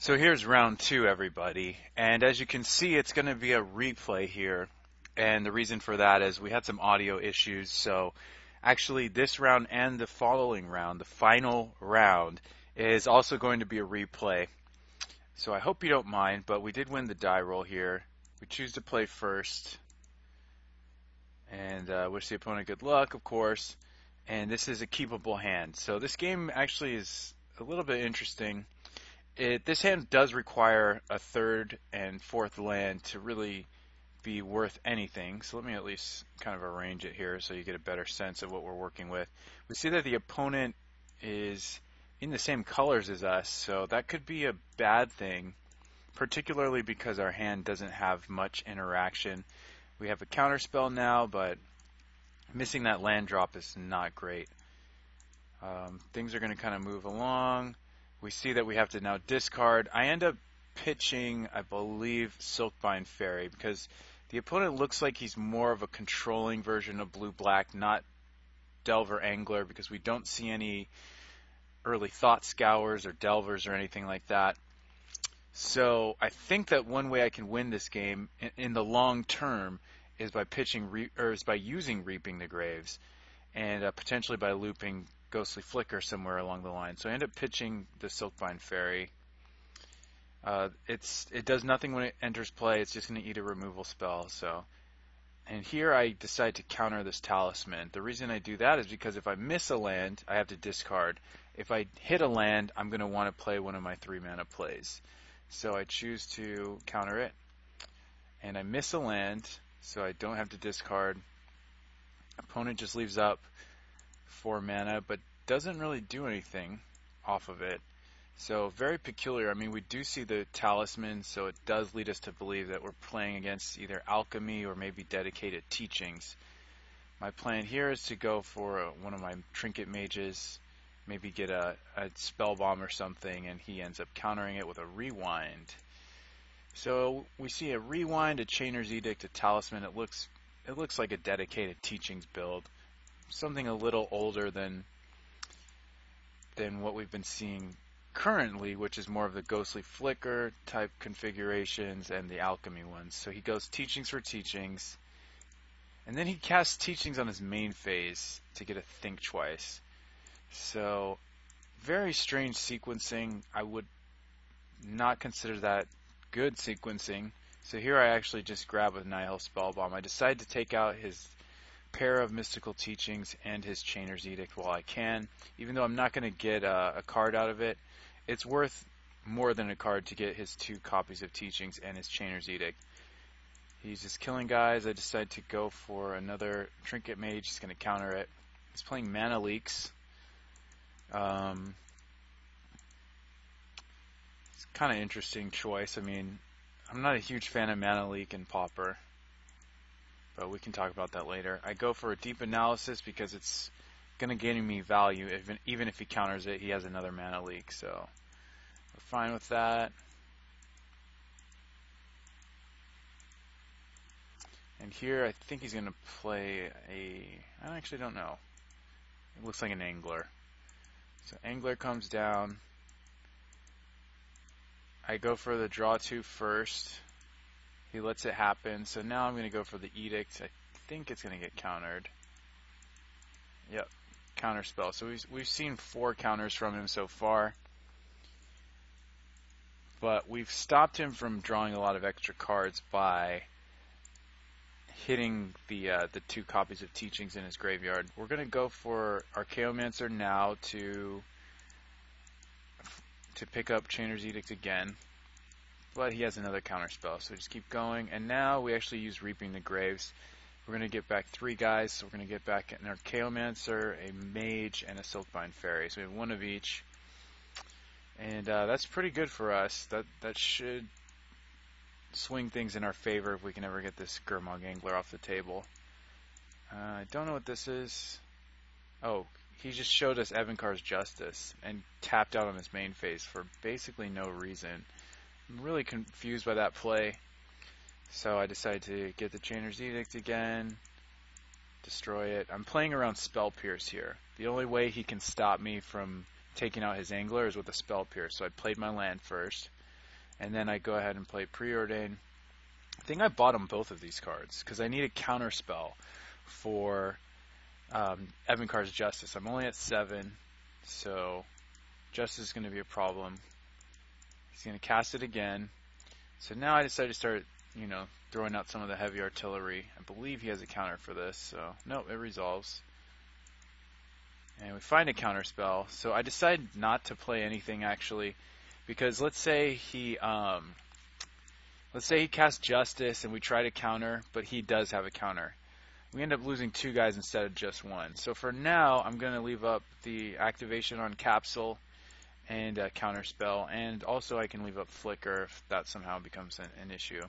So here's round two, everybody. And as you can see, it's going to be a replay here. And the reason for that is we had some audio issues. So actually, this round and the following round, the final round, is also going to be a replay. So I hope you don't mind, but we did win the die roll here. We choose to play first. And wish the opponent good luck, of course. And this is a keepable hand. So this game actually is a little bit interesting. This hand does require a third and fourth land to really be worth anything. So let me at least kind of arrange it here so you get a better sense of what we're working with. We see that the opponent is in the same colors as us, so that could be a bad thing, particularly because our hand doesn't have much interaction. We have a counterspell now, but missing that land drop is not great. Things are going to kind of move along. We see that we have to now discard. I end up pitching, I believe, Silkbind Fairy, because the opponent looks like he's more of a controlling version of blue-black, not Delver Angler, because we don't see any early Thought Scours or Delvers or anything like that. So I think that one way I can win this game in the long term is by using Reaping the Graves, and potentially by looping Ghostly Flicker somewhere along the line. So I end up pitching the Silkbind Fairy. It does nothing when it enters play. It's just going to eat a removal spell. And here I decide to counter this Talisman. The reason I do that is because if I miss a land, I have to discard. If I hit a land, I'm going to want to play one of my 3-mana plays. So I choose to counter it, and I miss a land, so I don't have to discard. Opponent just leaves up 4 mana, but doesn't really do anything off of it. So very peculiar. I mean, we do see the Talisman, so it does lead us to believe that we're playing against either Alchemy or maybe Dedicated Teachings. My plan here is to go for one of my Trinket Mages, maybe get a Spell Bomb or something, and he ends up countering it with a Rewind. So we see a Rewind, a Chainer's Edict, a Talisman. It looks like a Dedicated Teachings build. Something a little older than what we've been seeing currently, which is more of the Ghostly Flicker type configurations and the Alchemy ones. So he goes Teachings for Teachings, and then he casts Teachings on his main phase to get a Think Twice. So very strange sequencing. I would not consider that good sequencing. So here I actually just grab a Nihil Spellbomb. I decide to take out his pair of Mystical Teachings and his Chainer's Edict while I can. Even though I'm not going to get a card out of it, it's worth more than a card to get his 2 copies of Teachings and his Chainer's Edict. He's just killing guys. I decide to go for another Trinket Mage. He's going to counter it. He's playing Mana Leaks. It's kind of interesting choice. I mean, I'm not a huge fan of Mana Leak and Pauper, but we can talk about that later. I go for a Deep Analysis because it's going to gain me value. Even if he counters it, he has another Mana Leak, so we're fine with that. And here I think he's going to play I actually don't know. It looks like an Angler. So Angler comes down. I go for the draw 2 first. He lets it happen. So now I'm going to go for the Edict. I think it's going to get countered. Yep, counter spell. So we've seen 4 counters from him so far. But we've stopped him from drawing a lot of extra cards by hitting the 2 copies of Teachings in his graveyard. We're going to go for Archaeomancer now to pick up Chainer's Edict again. But he has another counter spell, so just keep going. And now we actually use Reaping the Graves. We're going to get back 3 guys, so we're going to get back an Archaeomancer, a Mage, and a Silkbind Fairy. So we have 1 of each. And that's pretty good for us. That should swing things in our favor if we can ever get this Gurmag Angler off the table. I don't know what this is. Oh, he just showed us Evankar's Justice and tapped out on his main phase for basically no reason. I'm really confused by that play. So I decided to get the Chainer's Edict again, destroy it. I'm playing around Spell Pierce here. The only way he can stop me from taking out his Angler is with a Spell Pierce. So I played my land first. and then I go ahead and play Preordain. I think I bought him both of these cards because I need a counter spell for Evankar's Justice. I'm only at 7, so Justice is going to be a problem. He's going to cast it again. So now I decided to start, throwing out some of the heavy artillery. I believe he has a counter for this, so nope, it resolves. And we find a counter spell. So I decided not to play anything actually, because let's say he casts Justice and we try to counter, but he does have a counter. We end up losing 2 guys instead of just 1. So for now, I'm going to leave up the activation on Capsule and counter spell, and also I can leave up Flicker if that somehow becomes an issue.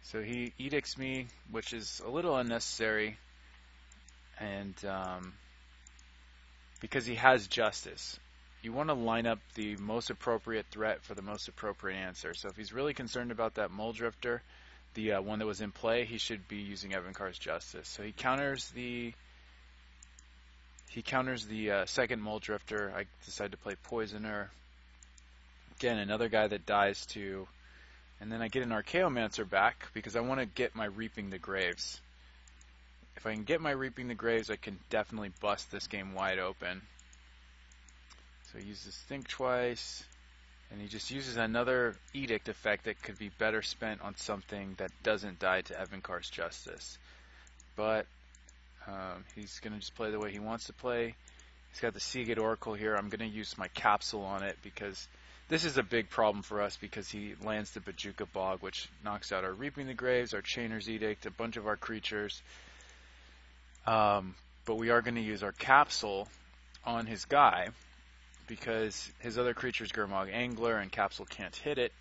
So he edicts me, which is a little unnecessary, and because he has Justice. You want to line up the most appropriate threat for the most appropriate answer. So if he's really concerned about that Mole Drifter, the one that was in play, he should be using Evankar's Justice. So he counters the second Mole Drifter. I decide to play Poisoner. Again, another guy that dies too. And then I get an Archaeomancer back because I want to get my Reaping the Graves. If I can get my Reaping the Graves, I can definitely bust this game wide open. So he uses Think Twice, and he just uses another Edict effect that could be better spent on something that doesn't die to Evankar's Justice. But he's going to just play the way he wants to play. He's got the Seagate Oracle here. I'm going to use my Capsule on it because this is a big problem for us because he lands the Bojuka Bog, which knocks out our Reaping the Graves, our Chainer's Edict, a bunch of our creatures. But we are going to use our Capsule on his guy because his other creature is Gurmag Angler and Capsule can't hit it.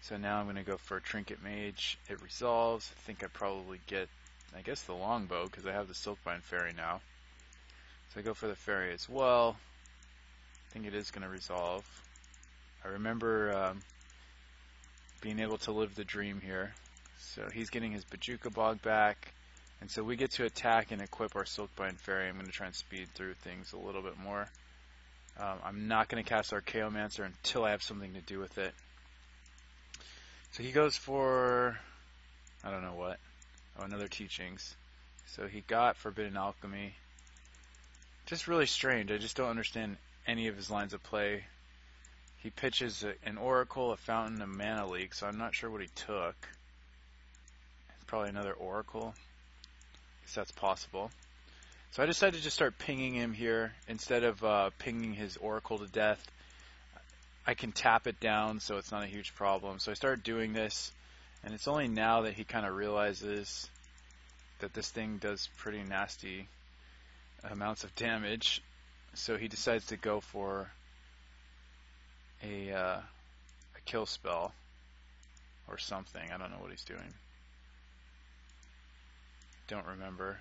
So now I'm going to go for a Trinket Mage. It resolves. I think I probably get, the Longbow because I have the Silkbind Fairy now. So I go for the Fairy as well. I think it is going to resolve. I remember being able to live the dream here. So he's getting his Bojuka Bog back. And so we get to attack and equip our Silkbind Fairy. I'm going to try and speed through things a little bit more. I'm not going to cast Archaeomancer until I have something to do with it. So he goes for, I don't know what. Oh, another Teachings. So he got Forbidden Alchemy. Just really strange. I just don't understand any of his lines of play. He pitches an Oracle, a Fountain, a Mana Leak, so I'm not sure what he took. Probably another Oracle. I guess that's possible. So I decided to just start pinging him here. Instead of pinging his Oracle to death, I can tap it down so it's not a huge problem. So I started doing this, and it's only now that he kind of realizes that this thing does pretty nasty amounts of damage. So he decides to go for a kill spell or something. I don't know what he's doing. Don't remember.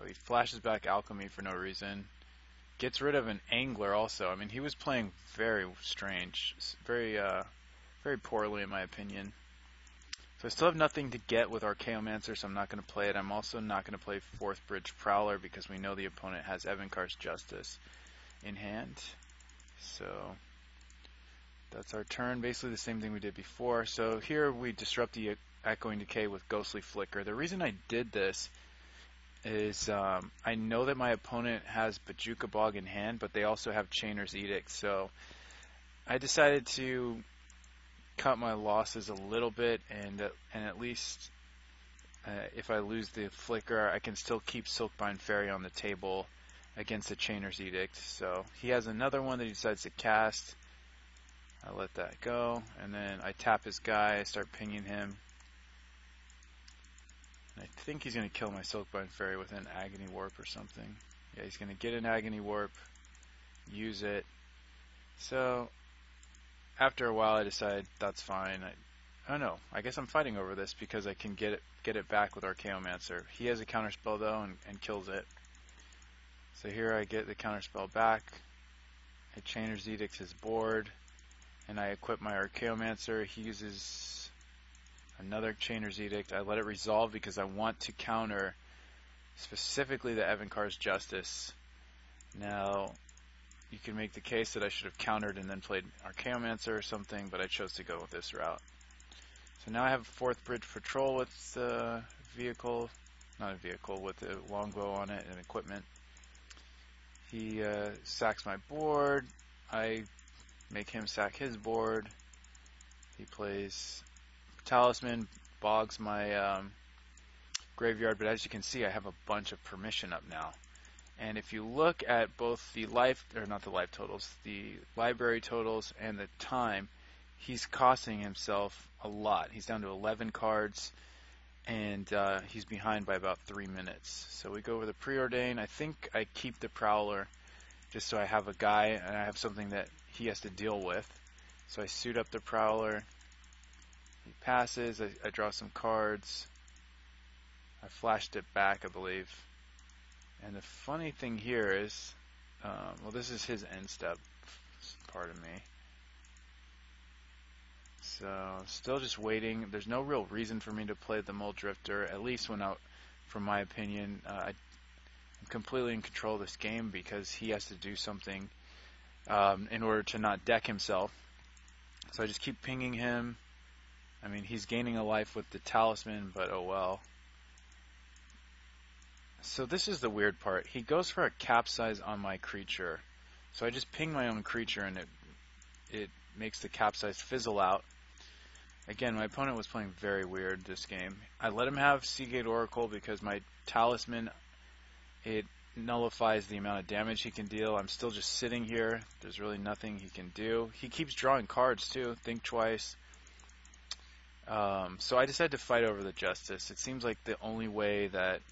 Oh, he flashes back Alchemy for no reason. Gets rid of an Angler also. I mean, he was playing very strange. Very poorly in my opinion. So I still have nothing to get with Archaeomancer, so I'm not going to play it. I'm also not going to play Fourth Bridge Prowler because we know the opponent has Evankar's Justice in hand. So that's our turn. Basically the same thing we did before. So here we disrupt the Echoing Decay with Ghostly Flicker. The reason I did this is I know that my opponent has Bojuka Bog in hand, but they also have Chainer's Edict. So I decided to cut my losses a little bit, and at least if I lose the Flicker, I can still keep Silkbind Fairy on the table against the Chainer's Edict. So he has another one that he decides to cast. I let that go, and then I tap his guy, I start pinging him. I think he's going to kill my Silkbind Fairy with an Agony Warp or something. Yeah, he's going to get an Agony Warp, use it. So after a while I decide that's fine. I don't know. I guess I'm fighting over this because I can get it back with Archaeomancer. He has a counterspell though and kills it. So here I get the counterspell back. I Chainer's Edict his board, and I equip my Archaeomancer. He uses another Chainer's Edict. I let it resolve because I want to counter specifically the Evankar's Justice. Now, you can make the case that I should have countered and then played Archaeomancer or something, but I chose to go with this route. So now I have a 4th Bridge Patrol with vehicle, not a vehicle, with a longbow on it and equipment. He sacks my board. I make him sack his board. He plays Talisman, bogs my graveyard, but as you can see, I have a bunch of permission up now. And if you look at both the life, or not the life totals, the library totals and the time, he's costing himself a lot. He's down to 11 cards, and he's behind by about 3 minutes. So we go over the Preordain. I think I keep the Prowler just so I have a guy and I have something that he has to deal with. So I suit up the Prowler. He passes. I draw some cards. I flashed it back, I believe. And the funny thing here is, well, this is his end step, pardon me. So, still just waiting. There's no real reason for me to play the Mole Drifter, at least when out, from my opinion. I'm completely in control of this game because he has to do something in order to not deck himself. So I just keep pinging him. I mean, he's gaining a life with the Talisman, but oh well. So this is the weird part. He goes for a capsize on my creature. So I just ping my own creature and it makes the capsize fizzle out. Again, my opponent was playing very weird this game. I let him have Seagate Oracle because my Talisman, it nullifies the amount of damage he can deal. I'm still just sitting here. There's really nothing he can do. He keeps drawing cards too. Think twice. So I decided to fight over the Justice. It seems like the only way that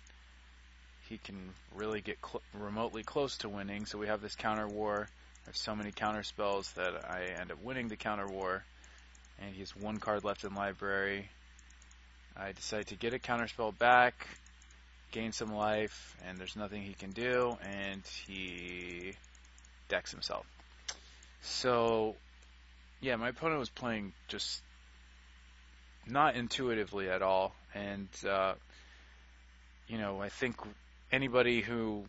he can really get remotely close to winning. So we have this counter war. I have so many counter spells that I end up winning the counter war. And he has 1 card left in library. I decide to get a counter spell back, gain some life, and there's nothing he can do, and he decks himself. So, yeah, my opponent was playing just not intuitively at all. And, you know, I think anybody who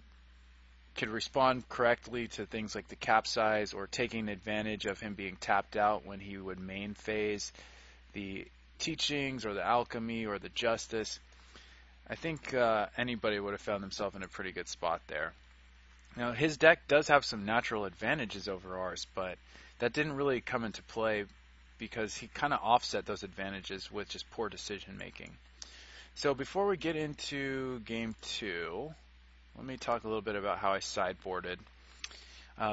could respond correctly to things like the capsize or taking advantage of him being tapped out when he would main phase the teachings or the alchemy or the justice, I think anybody would have found themselves in a pretty good spot there. Now, his deck does have some natural advantages over ours, but that didn't really come into play because he kind of offset those advantages with just poor decision making. So before we get into game 2, let me talk a little bit about how I sideboarded.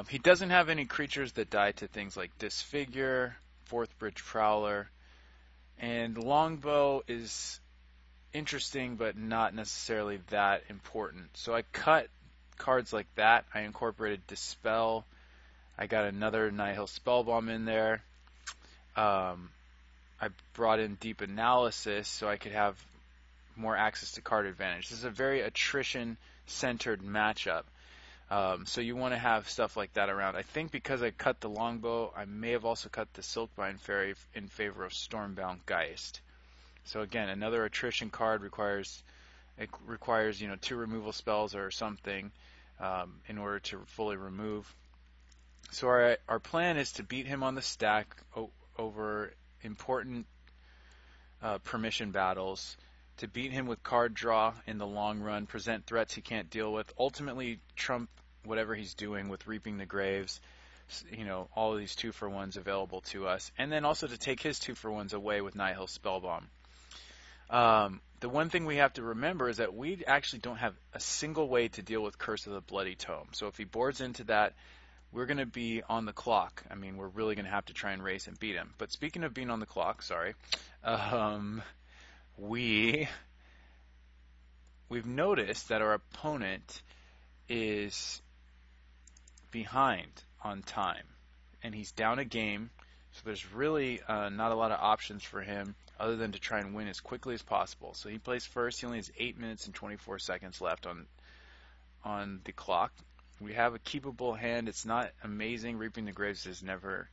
He doesn't have any creatures that die to things like Disfigure, 4th Bridge Prowler, and Longbow is interesting but not necessarily that important. So I cut cards like that. I incorporated Dispel. I got another Nihil Spellbomb in there. I brought in Deep Analysis so I could have more access to card advantage. This is a very attrition-centered matchup. So you want to have stuff like that around. I think because I cut the Longbow, I may have also cut the Silkbind Fairy in favor of Stormbound Geist. So again, another attrition card requires 2 removal spells or something in order to fully remove. So our plan is to beat him on the stack over important permission battles, to beat him with card draw in the long run, present threats he can't deal with, ultimately trump whatever he's doing with Reaping the Graves, all of these 2-for-1s available to us, and then also to take his 2-for-1s away with Nihil Spellbomb. The one thing we have to remember is that we actually don't have a single way to deal with Curse of the Bloody Tome. So if he boards into that, we're going to be on the clock. I mean, we're really going to have to try and race and beat him. But speaking of being on the clock, we've noticed that our opponent is behind on time, and he's down a game, so there's really not a lot of options for him other than to try and win as quickly as possible. So he plays first. He only has 8 minutes and 24 seconds left on the clock. We have a keepable hand. It's not amazing. Reaping the Graves is never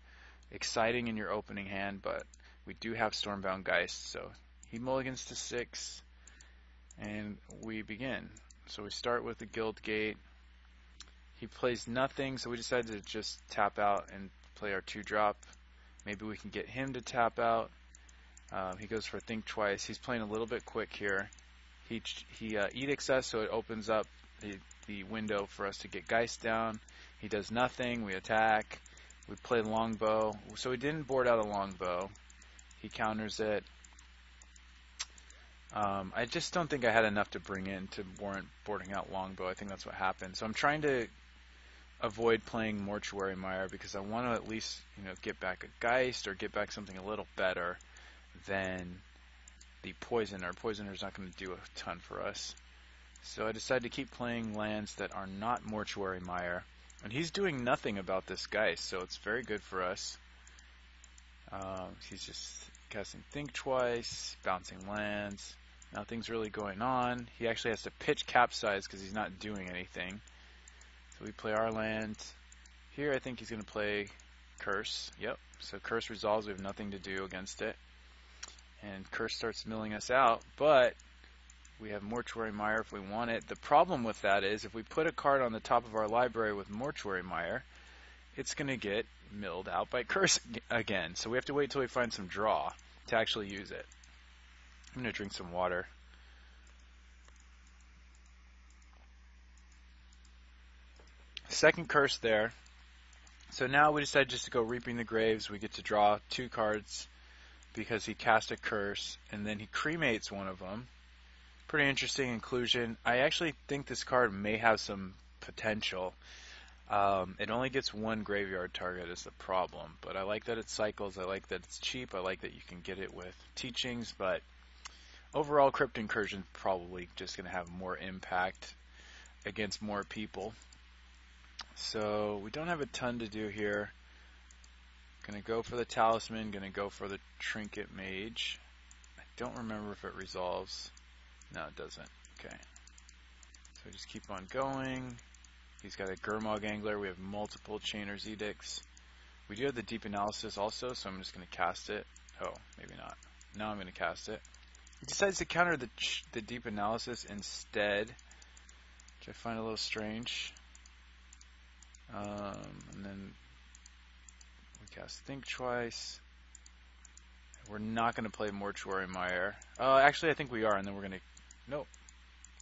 exciting in your opening hand, but we do have Stormbound Geist, so he mulligans to 6, and we begin. So we start with the Guild Gate. He plays nothing, so we decided to just tap out and play our 2-drop. Maybe we can get him to tap out. He goes for think twice. He's playing a little bit quick here. He edicts us, so it opens up the window for us to get Geist down. He does nothing. We attack. We play longbow. So we didn't board out a longbow. He counters it. I just don't think I had enough to bring in to warrant boarding out longbow. I think that's what happened. So I'm trying to avoid playing Mortuary Mire because I want to at least, get back a Geist or get back something a little better than the Poisoner. Poisoner's not going to do a ton for us. So I decided to keep playing lands that are not Mortuary Mire. And he's doing nothing about this Geist, so it's very good for us. He's just casting Think Twice, bouncing lands. Nothing's really going on. He actually has to pitch Capsize because he's not doing anything. So we play our land. Here I think he's going to play Curse. Yep, so Curse resolves. We have nothing to do against it. And Curse starts milling us out, but we have Mortuary Mire if we want it. The problem with that is if we put a card on the top of our library with Mortuary Mire, it's going to get milled out by Curse again. So we have to wait till we find some draw to actually use it. I'm going to drink some water. Second Curse there. So now we decided just to go Reaping the Graves. We get to draw 2 cards because he cast a Curse, and then he cremates one of them. Pretty interesting inclusion. I actually think this card may have some potential. It only gets 1 graveyard target is the problem, but I like that it cycles. I like that it's cheap. I like that you can get it with Teachings, but overall Crypt Incursion probably just going to have more impact against more people. So we don't have a ton to do here. Going to go for the Talisman, going to go for the Trinket Mage. I don't remember if it resolves. No, it doesn't. Okay. So just keep on going. He's got a Gurmag Angler. We have multiple Chainer's Edicts. We do have the Deep Analysis also, so I'm just going to cast it. Oh, maybe not. Now I'm going to cast it. He decides to counter the Deep Analysis instead, which I find a little strange. And then we cast Think Twice. We're not going to play Mortuary Mire. Actually, I think we are, and then we're going to... Nope.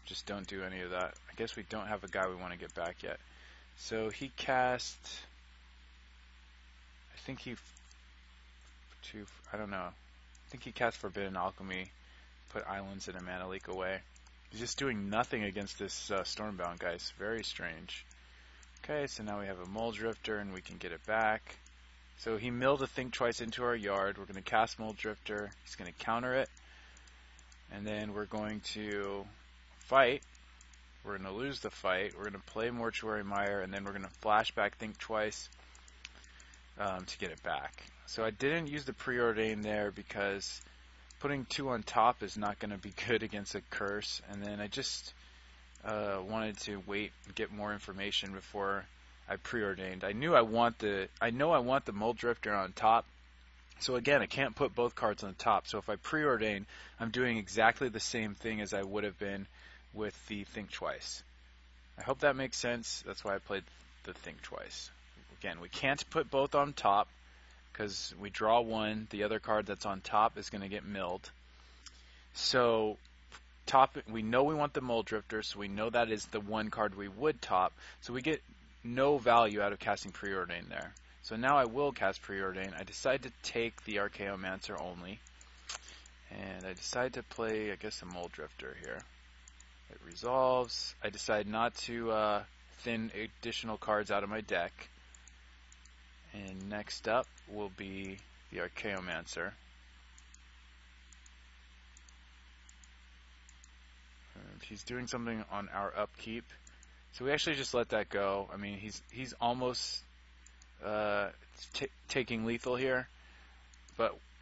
Just don't do any of that. I guess we don't have a guy we want to get back yet. So he cast... I don't know. I think he cast Forbidden Alchemy, put Islands and a Mana Leak away. He's just doing nothing against this Stormbound guy. It's very strange. Okay, so now we have a Muldrifter, and we can get it back. So he milled a Think Twice into our yard. We're going to cast Muldrifter. He's going to counter it. And then we're going to fight. We're going to lose the fight. We're going to play Mortuary Mire, and then we're going to flashback Think Twice to get it back. So I didn't use the Preordain there because putting 2 on top is not going to be good against a Curse. And then I just wanted to wait and get more information before I preordained. I know I want the Muldrifter on top. So again, I can't put both cards on the top. So if I preordain, I'm doing exactly the same thing as I would have been with the Think Twice. I hope that makes sense. That's why I played the Think Twice. Again, we can't put both on top because we draw 1. The other card that's on top is going to get milled. So we know we want the Muldrifter, so we know that is the 1 card we would top. So we get no value out of casting Preordain there. So now I will cast Preordain. I decide to take the Archaeomancer only. And I decide to play, I guess, a Muldrifter here. It resolves. I decide not to thin additional cards out of my deck. And next up will be the Archaeomancer. He's doing something on our upkeep. So we actually just let that go. I mean, he's almost taking lethal here,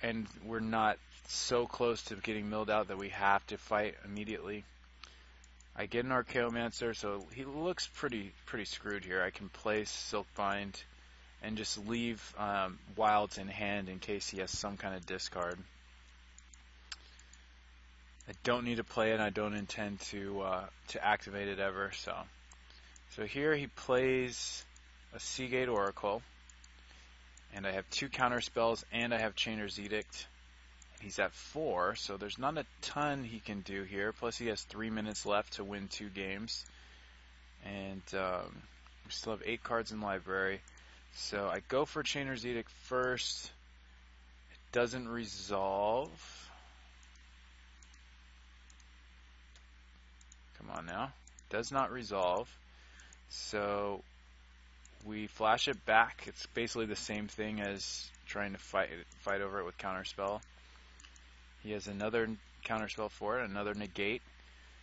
and we're not so close to getting milled out that we have to fight immediately. I get an Archaeomancer, so he looks pretty screwed here. I can play Silkbind and just leave Wilds in hand in case he has some kind of discard. I don't need to play it. I don't intend to activate it ever. So So here he plays a Seagate Oracle, and I have 2 counter spells, and I have Chainer's Edict. He's at 4, so there's not a ton he can do here. Plus he has 3 minutes left to win 2 games. And we still have 8 cards in library. So I go for Chainer's Edict first. It doesn't resolve. Come on now. Does not resolve. So we flash it back. It's basically the same thing as trying to fight over it with Counterspell. He has another Counterspell for it, another negate.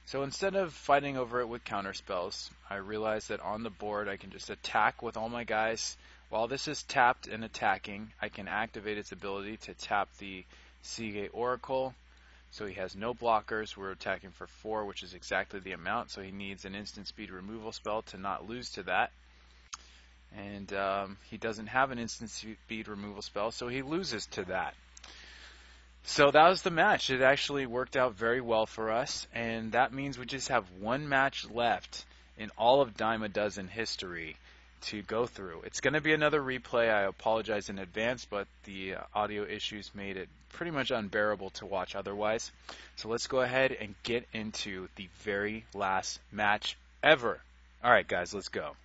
So instead of fighting over it with counterspells, I realize that on the board I can just attack with all my guys. While this is tapped and attacking, I can activate its ability to tap the Seagate Oracle. So he has no blockers. We're attacking for 4, which is exactly the amount. So he needs an instant speed removal spell to not lose to that. And he doesn't have an instant speed removal spell, so he loses to that. So that was the match. It actually worked out very well for us, and that means we just have 1 match left in all of Dime a Dozen history to go through. It's going to be another replay. I apologize in advance, but the audio issues made it pretty much unbearable to watch otherwise. So let's go ahead and get into the very last match ever. All right, guys, let's go.